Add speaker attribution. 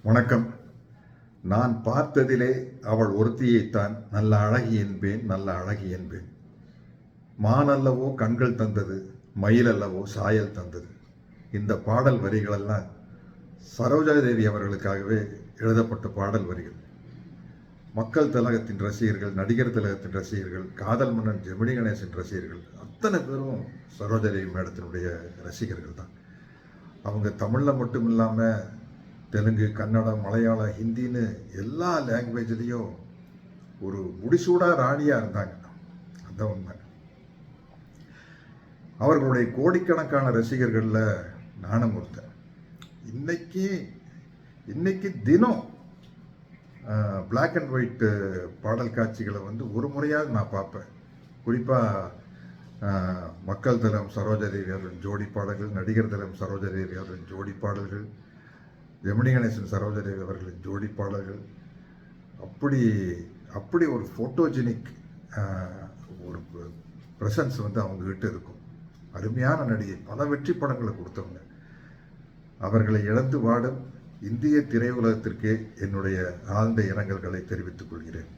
Speaker 1: வணக்கம். நான் பார்த்ததிலே அவள் ஒருத்தியைத்தான் நல்ல அழகி என்பேன், நல்ல அழகி என்பேன். மானல்லவோ கண்கள் தந்தது, மயில் அல்லவோ சாயல் தந்தது. இந்த பாடல் வரிகளெல்லாம் சரோஜாதேவி அவர்களுக்காகவே எழுதப்பட்ட பாடல் வரிகள். மக்கள் திலகத்தின் ரசிகர்கள், நடிகர் திலகத்தின் ரசிகர்கள், காதல் மன்னன் ஜெமினி கணேசன் ரசிகர்கள் அத்தனை பேரும் சரோஜாதேவி மேடத்தினுடைய ரசிகர்கள் தான். அவங்க தமிழில் மட்டும் இல்லாமல் தெலுங்கு, கன்னடம், மலையாளம், ஹிந்தின்னு எல்லா லாங்குவேஜ்லேயும் ஒரு முடிசூடா ராணியாக இருந்தாங்க. அதுதான் உண்மை. அவர்களுடைய கோடிக்கணக்கான ரசிகர்களில் நானும் ஒருத்தன். இன்னைக்கு தினம் பிளாக் அண்ட் ஒயிட் பாடல் காட்சிகளை ஒரு முறையாவது நான் பார்ப்பேன். குறிப்பாக மக்கள் தலம் சரோஜாதேவி அவர்களின் ஜோடி பாடல்கள், நடிகர் தலம் சரோஜாதேவி அவர்களின் ஜோடி பாடல்கள், ஜெமினி கணேசன் சரோஜாதேவி அவர்களின் ஜோடி பாடல்கள், அப்படி ஒரு ஃபோட்டோஜெனிக் ஒரு ப்ரெசன்ஸ் அவங்ககிட்ட இருக்கும். அருமையான நடிகை, பல வெற்றி படங்களை கொடுத்தவங்க. அவர்களை இழந்து வாடும் இந்திய திரையுலகத்திற்கே என்னுடைய ஆழ்ந்த இரங்கல்களை தெரிவித்துக் கொள்கிறேன்.